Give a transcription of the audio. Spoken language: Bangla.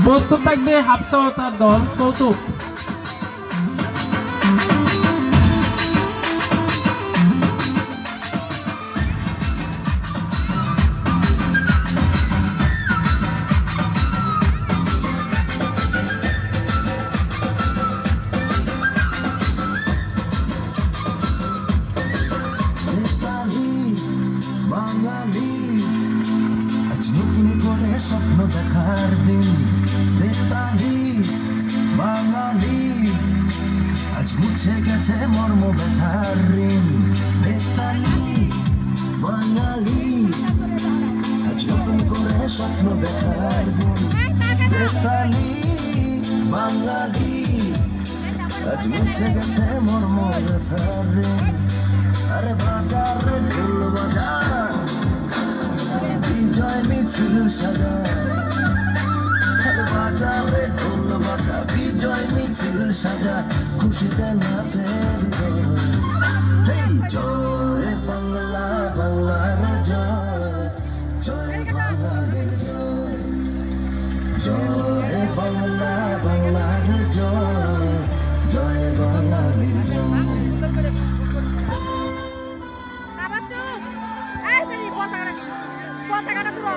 প্রস্তুত থাকবে হাফসা ও তার দল। কৌতুক। স্বপ্ন দেখার দিন বেতালি বাঙালি, আজ মুছে গেছে মর্ম ব্যথার ঋণ। বেতালি বাঙালি, আজ নতুন করে স্বপ্ন দেখার দিন। বেতালি বাঙালি, আজ মুছে গেছে মর্ম ব্যথার ঋণ। আরে বাজার রে ঢোল বাজার, বিজয় মিছিল সাজা। আরে বাজারে ঢোল বাজা, বিজয় মিছিল সাজা, খুশিতে নাচে হৃদয়। হেই জয় বাংলা, বাংলার জয়, জয় বাঙালির জয়। জয় বাংলা, বাংলার জয়, জয় বাঙালির জয়। পতাকাটা তুলো।